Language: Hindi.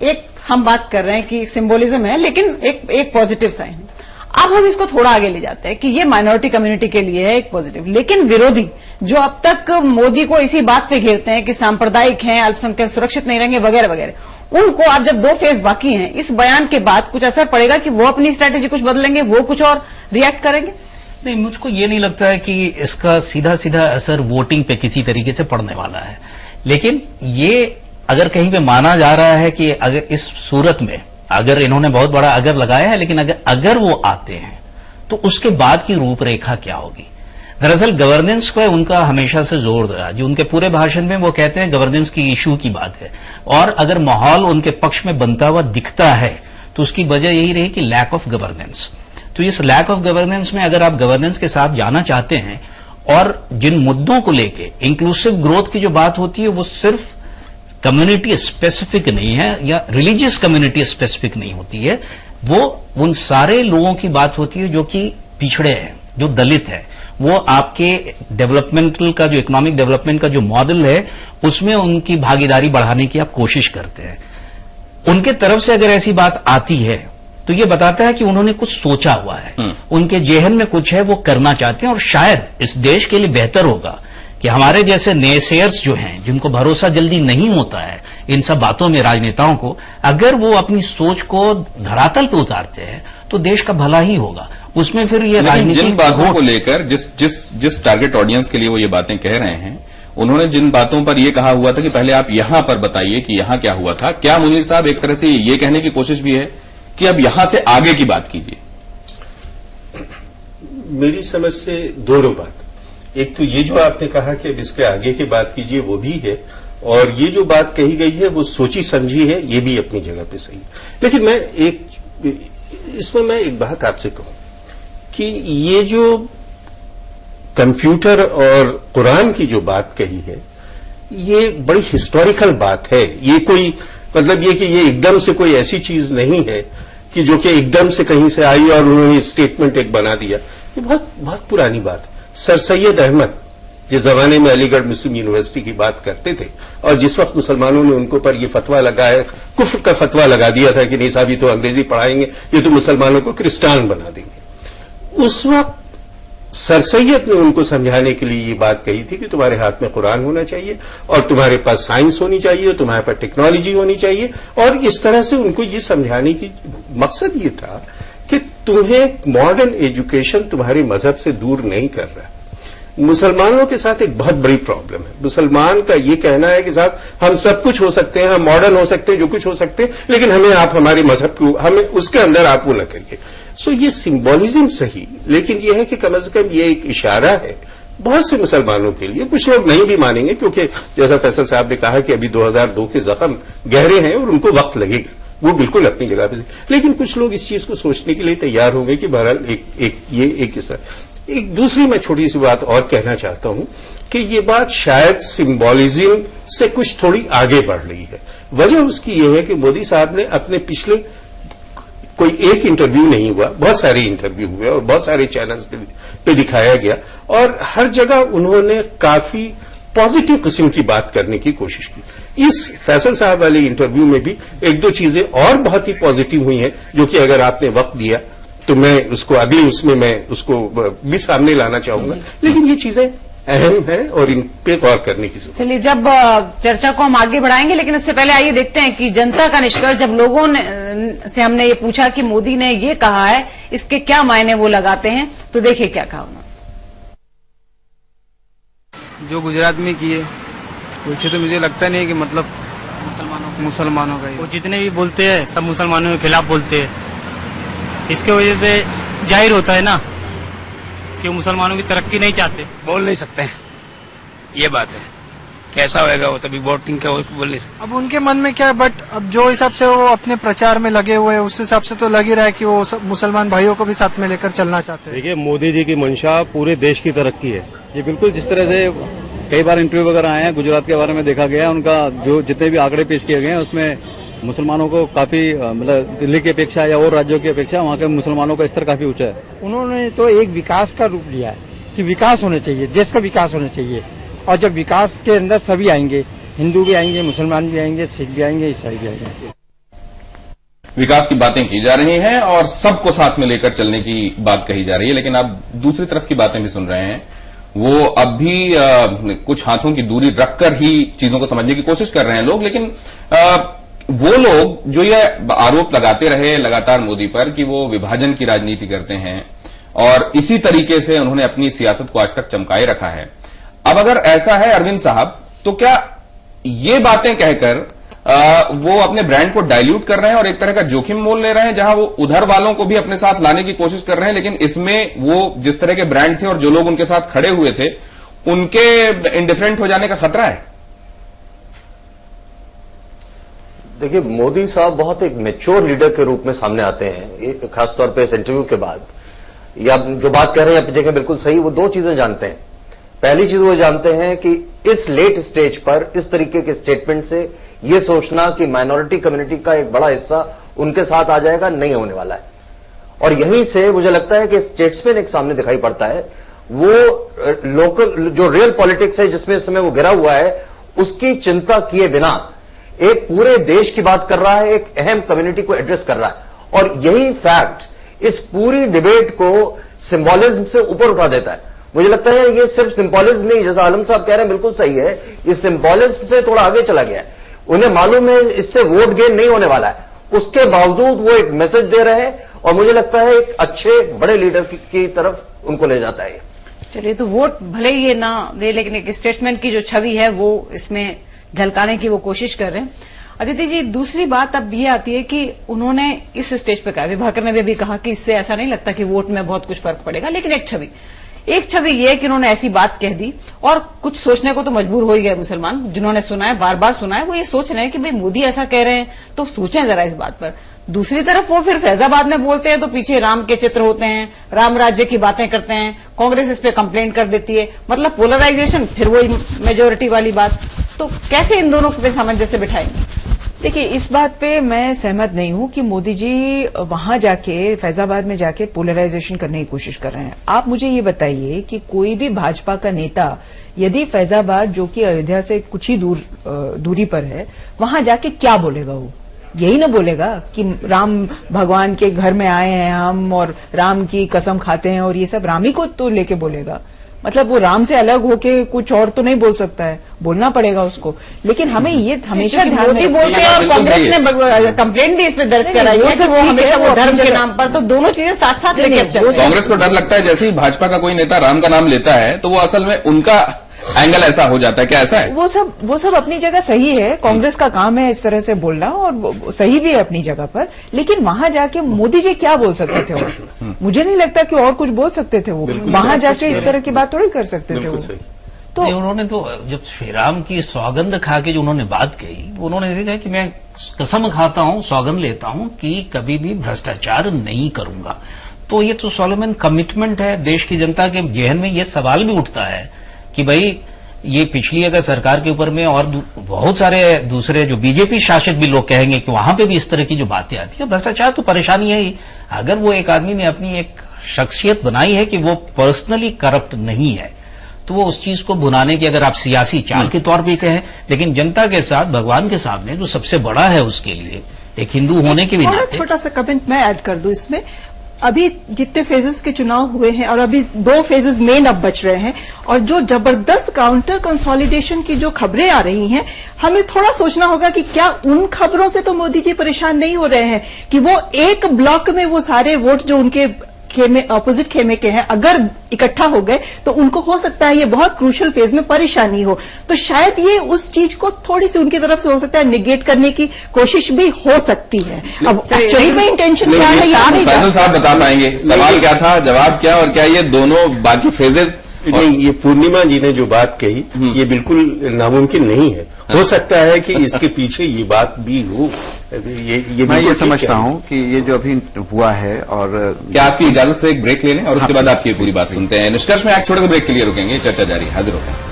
एक हम बात कर रहे हैं कि सिंबोलिज्म है, लेकिन एक पॉजिटिव साइन है। अब हम इसको थोड़ा आगे ले जाते हैं कि ये माइनॉरिटी कम्युनिटी के लिए है एक पॉजिटिव, लेकिन विरोधी जो अब तक मोदी को इसी बात पे घेरते हैं कि सांप्रदायिक हैं, अल्पसंख्यक सुरक्षित नहीं रहेंगे वगैरह वगैरह, उनको अब जब 2 फेज बाकी हैं, इस बयान के बाद कुछ असर पड़ेगा कि वो अपनी स्ट्रैटेजी कुछ बदलेंगे, वो कुछ और रिएक्ट करेंगे? नहीं, मुझको ये नहीं लगता है कि इसका सीधा सीधा असर वोटिंग पे किसी तरीके से पड़ने वाला है। लेकिन ये अगर कहीं पे माना जा रहा है कि अगर इस सूरत में अगर इन्होंने बहुत बड़ा अगर लगाया है, लेकिन अगर वो आते हैं तो उसके बाद की रूपरेखा क्या होगी। दरअसल गवर्नेंस पे उनका हमेशा से जोर रहा, जो उनके पूरे भाषण में वो कहते हैं गवर्नेंस की इशू की बात है, और अगर माहौल उनके पक्ष में बनता हुआ दिखता है तो उसकी वजह यही रही कि लैक ऑफ गवर्नेंस। तो इस लैक ऑफ गवर्नेंस में अगर आप गवर्नेंस के साथ जाना चाहते हैं, और जिन मुद्दों को लेके इंक्लूसिव ग्रोथ की जो बात होती है वो सिर्फ कम्युनिटी स्पेसिफिक नहीं है या रिलीजियस कम्युनिटी स्पेसिफिक नहीं होती है, वो उन सारे लोगों की बात होती है जो कि पिछड़े हैं, जो दलित है, वो आपके डेवलपमेंटल का जो इकोनॉमिक डेवलपमेंट का जो मॉडल है उसमें उनकी भागीदारी बढ़ाने की आप कोशिश करते हैं। उनके तरफ से अगर ऐसी बात आती है तो ये बताता है कि उन्होंने कुछ सोचा हुआ है, उनके जेहन में कुछ है, वो करना चाहते हैं, और शायद इस देश के लिए बेहतर होगा कि हमारे जैसे नेसेयर्स जो हैं, जिनको भरोसा जल्दी नहीं होता है इन सब बातों में राजनेताओं को, अगर वो अपनी सोच को धरातल पे उतारते हैं तो देश का भला ही होगा। उसमें फिर ये राजनीतिक जिन बातों को लेकर जिस टारगेट ऑडियंस के लिए वो ये बातें कह रहे हैं, उन्होंने जिन बातों पर ये कहा हुआ था कि पहले आप यहां पर बताइए कि यहां क्या हुआ था, क्या मुनीर साहब एक तरह से ये कहने की कोशिश भी है कि अब यहां से आगे की बात कीजिए? मेरी समझ से दोनों बात, एक तो ये जो आपने कहा कि अब इसके आगे की बात कीजिए वो भी है, और ये जो बात कही गई है वो सोची समझी है, ये भी अपनी जगह पे सही है। लेकिन इसमें मैं एक बात आपसे कहूं कि ये जो कंप्यूटर और कुरान की जो बात कही है ये बड़ी हिस्टोरिकल बात है। ये कोई मतलब ये कि ये एकदम से कोई ऐसी चीज नहीं है कि जो कि एकदम से कहीं से आई और उन्होंने स्टेटमेंट एक बना दिया। ये बहुत बहुत पुरानी बात है। सर सैयद अहमद जिस जमाने में अलीगढ़ मुस्लिम यूनिवर्सिटी की बात करते थे और जिस वक्त मुसलमानों ने उनको पर ये फतवा लगाया, कुफ्र का फतवा लगा दिया था कि नहीं साहब ये तो अंग्रेजी पढ़ाएंगे, ये तो मुसलमानों को क्रिस्टान बना देंगे, उस वक्त सर सैयद ने उनको समझाने के लिए ये बात कही थी कि तुम्हारे हाथ में कुरान होना चाहिए और तुम्हारे पास साइंस होनी चाहिए, तुम्हारे पास टेक्नोलॉजी होनी चाहिए, और इस तरह से उनको ये समझाने की मकसद ये था कि तुम्हें मॉडर्न एजुकेशन तुम्हारे मजहब से दूर नहीं कर रहा। मुसलमानों के साथ एक बहुत बड़ी प्रॉब्लम है। मुसलमान का ये कहना है कि साहब हम सब कुछ हो सकते हैं, हम मॉडर्न हो सकते हैं, जो कुछ हो सकते हैं, लेकिन हमें आप हमारे मजहब को, हमें उसके अंदर आप वो न करिए। सो ये सिंबॉलिज्म सही, लेकिन ये है कि कम से कम ये एक इशारा है बहुत से मुसलमानों के लिए। कुछ लोग नहीं भी मानेंगे क्योंकि जैसा फैसल साहब ने कहा कि अभी 2002 के जख्म गहरे हैं और उनको वक्त लगेगा, वो बिल्कुल अपनी जगह पे, लेकिन कुछ लोग इस चीज को सोचने के लिए तैयार होंगे कि बहरहाल एक इस तरह। एक दूसरी मैं छोटी सी बात और कहना चाहता हूं कि ये बात शायद सिंबॉलिज्म से कुछ थोड़ी आगे बढ़ रही है। वजह उसकी ये है कि मोदी साहब ने अपने पिछले कोई एक इंटरव्यू नहीं हुआ, बहुत सारे इंटरव्यू हुए और बहुत सारे चैनल्स पे दिखाया गया, और हर जगह उन्होंने काफी पॉजिटिव किस्म की बात करने की कोशिश की। इस फैसल साहब वाले इंटरव्यू में भी एक दो चीजें और बहुत ही पॉजिटिव हुई हैं, जो कि अगर आपने वक्त दिया तो मैं उसको अगली उसमें मैं उसको भी सामने लाना चाहूंगा, लेकिन ये चीजें अहम है और इन पे गौर करने की जरूरत। चलिए, जब चर्चा को हम आगे बढ़ाएंगे, लेकिन उससे पहले आइए देखते हैं कि जनता का निष्कर्ष, जब लोगों ने से हमने ये पूछा कि मोदी ने ये कहा है, इसके क्या मायने वो लगाते हैं, तो देखिए क्या कहा उन्होंने। जो गुजरात में किए वैसे तो मुझे लगता नहीं है कि मतलब मुसलमानों का, वो जितने भी बोलते हैं सब मुसलमानों के खिलाफ बोलते हैं। इसके वजह से जाहिर होता है ना कि मुसलमानों की तरक्की नहीं चाहते। बोल नहीं सकते हैं, ये बात है। कैसा होएगा वो तभी वोटिंग का बोल नहीं सकते। अब उनके मन में क्या है, बट अब जो हिसाब से वो अपने प्रचार में लगे हुए हैं उस हिसाब से तो लग ही रहा है कि वो मुसलमान भाइयों को भी साथ में लेकर चलना चाहते हैं। देखिए, मोदी जी की मंशा पूरे देश की तरक्की है जी। बिल्कुल, जिस तरह से कई बार इंटरव्यू वगैरह आए हैं गुजरात के बारे में देखा गया, उनका जो जितने भी आंकड़े पेश किए गए हैं उसमें मुसलमानों को काफी मतलब दिल्ली की अपेक्षा या और राज्यों की अपेक्षा वहाँ के मुसलमानों का स्तर काफी ऊंचा है। उन्होंने तो एक विकास का रूप लिया है कि विकास होना चाहिए, देश का विकास होना चाहिए, और जब विकास के अंदर सभी आएंगे, हिंदू भी आएंगे, मुसलमान भी आएंगे, सिख भी आएंगे, ईसाई भी आएंगे। विकास की बातें की जा रही हैं और सबको साथ में लेकर चलने की बात कही जा रही है, लेकिन आप दूसरी तरफ की बातें भी सुन रहे हैं। वो अब भी कुछ हाथों की दूरी रखकर ही चीजों को समझने की कोशिश कर रहे हैं लोग, लेकिन वो लोग जो ये आरोप लगाते रहे लगातार मोदी पर कि वो विभाजन की राजनीति करते हैं और इसी तरीके से उन्होंने अपनी सियासत को आज तक चमकाए रखा है। अब अगर ऐसा है अरविंद साहब, तो क्या ये बातें कहकर वो अपने ब्रांड को डाइल्यूट कर रहे हैं और एक तरह का जोखिम मोल ले रहे हैं, जहां वो उधर वालों को भी अपने साथ लाने की कोशिश कर रहे हैं, लेकिन इसमें वो जिस तरह के ब्रांड थे और जो लोग उनके साथ खड़े हुए थे उनके इंडिफरेंट हो जाने का खतरा है? देखिए, मोदी साहब बहुत एक मैच्योर लीडर के रूप में सामने आते हैं, खासतौर पे इस इंटरव्यू के बाद। या जो बात कह रहे हैं अपनी जगह बिल्कुल सही, वो दो चीजें जानते हैं। पहली चीज वो जानते हैं कि इस लेट स्टेज पर इस तरीके के स्टेटमेंट से ये सोचना कि माइनॉरिटी कम्युनिटी का एक बड़ा हिस्सा उनके साथ आ जाएगा, नहीं होने वाला है। और यहीं से मुझे लगता है कि स्टेट्समैन एक सामने दिखाई पड़ता है। वो लोकल जो रियल पॉलिटिक्स है जिसमें इस समय वो घिरा हुआ है, उसकी चिंता किए बिना एक पूरे देश की बात कर रहा है, एक अहम कम्युनिटी को एड्रेस कर रहा है। और यही फैक्ट इस पूरी डिबेट को सिंबॉलिज्म से ऊपर उठा देता है। मुझे लगता है ये सिर्फ सिंबॉलिज्म नहीं, जैसा आलम साहब कह रहे हैं बिल्कुल सही है, ये सिंबॉलिज्म से थोड़ा आगे चला गया है। उन्हें मालूम है इससे वोट गेन नहीं होने वाला है, उसके बावजूद वो एक मैसेज दे रहे हैं और मुझे लगता है एक अच्छे बड़े लीडर की तरफ उनको ले जाता है। चलिए, तो वोट भले ही ये ना दे, लेकिन एक स्टेटसमैन की जो छवि है वो इसमें झलकाने की वो कोशिश कर रहे हैं। अदिति जी, दूसरी बात अब ये आती है कि उन्होंने इस स्टेज पे कहा, विभाकर ने भी कहा कि इससे ऐसा नहीं लगता कि वोट में बहुत कुछ फर्क पड़ेगा, लेकिन एक छवि ये है कि उन्होंने ऐसी बात कह दी और कुछ सोचने को तो मजबूर हो ही गए मुसलमान, जिन्होंने सुना है, बार बार सुना है, वो ये सोच रहे हैं कि भाई मोदी ऐसा कह रहे हैं तो सोचें जरा इस बात पर। दूसरी तरफ वो फिर फैजाबाद में बोलते हैं तो पीछे राम के चित्र होते हैं, राम राज्य की बातें करते हैं, कांग्रेस इस पे कंप्लेंट कर देती है, मतलब पोलराइजेशन, फिर वही मेजोरिटी वाली बात। तो कैसे इन दोनों पे सामंजस्य बिठाएंगे? देखिए, इस बात पे मैं सहमत नहीं हूं कि मोदी जी वहां जाके फैजाबाद में जाके पोलराइजेशन करने की कोशिश कर रहे हैं। आप मुझे ये बताइए कि कोई भी भाजपा का नेता यदि फैजाबाद, जो कि अयोध्या से कुछ ही दूरी पर है, वहां जाके क्या बोलेगा? वो यही ना बोलेगा कि राम भगवान के घर में आए हैं हम और राम की कसम खाते हैं, और ये सब राम ही को तो लेके बोलेगा। मतलब वो राम से अलग होके कुछ और तो नहीं बोल सकता है, बोलना पड़ेगा उसको। लेकिन हमें ये हमेशा ध्यान मोदी बोलते हैं और कांग्रेस ने कंप्लेंट भी इस पे दर्ज कराई है कि वो हमेशा वो धर्म के नाम पर, तो दोनों चीजें साथ साथ लेके चल रहे हैं। कांग्रेस को डर लगता है जैसे ही भाजपा का कोई नेता राम का नाम लेता है तो वो असल में उनका एंगल ऐसा हो जाता है। क्या ऐसा है? वो सब अपनी जगह सही है, कांग्रेस का काम है इस तरह से बोलना, और सही भी है अपनी जगह पर। लेकिन वहां जाके मोदी जी क्या बोल सकते थे? और मुझे नहीं लगता कि और कुछ बोल सकते थे। वो वहां जाके इस तरह की बात थोड़ी कर सकते थे वो। तो उन्होंने तो जब श्री राम की सौगंध खा के जो उन्होंने बात कही, उन्होंने देखा कि मैं कसम खाता हूं, सौगंध लेता हूं कि कभी भी भ्रष्टाचार नहीं करूंगा। तो ये तो सोलोमन कमिटमेंट है। देश की जनता के जहन में ये सवाल भी उठता है कि भाई ये पिछली अगर सरकार के ऊपर में और बहुत सारे दूसरे जो बीजेपी शासित भी लोग कहेंगे कि वहां पे भी इस तरह की जो बातें आती है, भ्रष्टाचार तो परेशानी है ही। अगर वो एक आदमी ने अपनी एक शख्सियत बनाई है कि वो पर्सनली करप्ट नहीं है, तो वो उस चीज को भुनाने की, अगर आप सियासी चाल के तौर पर कहें, लेकिन जनता के साथ भगवान के सामने जो सबसे बड़ा है उसके लिए एक हिंदू होने के भी नाते। छोटा सा कमेंट मैं ऐड कर दूं इसमें। अभी जितने फेजेस के चुनाव हुए हैं और अभी 2 फेजेस मेन अब बच रहे हैं, और जो जबरदस्त काउंटर कंसोलिडेशन की जो खबरें आ रही हैं, हमें थोड़ा सोचना होगा कि क्या उन खबरों से तो मोदी जी परेशान नहीं हो रहे हैं कि वो एक ब्लॉक में वो सारे वोट जो उनके खेमे, अपोजिट खेमे के हैं, अगर इकट्ठा हो गए तो उनको हो सकता है ये बहुत क्रूशियल फेज में परेशानी हो। तो शायद ये उस चीज को थोड़ी सी उनकी तरफ से हो सकता है निगेट करने की कोशिश भी हो सकती है। अब एक्चुअली में इंटेंशन क्या है फैजल साहब बता पाएंगे सवाल क्या था, जवाब क्या, और क्या ये दोनों बाकी फेजेस? नहीं, ये पूर्णिमा जी ने जो बात कही ये बिल्कुल नामुमकिन नहीं है। हो सकता है कि इसके पीछे ये बात भी हो। मैं ये समझता हूँ कि ये जो अभी हुआ है, और क्या आपकी इजाजत से एक ब्रेक ले लें और उसके बाद आपकी पूरी बात सुनते हैं। निष्कर्ष में एक छोटे से ब्रेक के लिए रुकेंगे, चर्चा जारी, हाजिर होगा।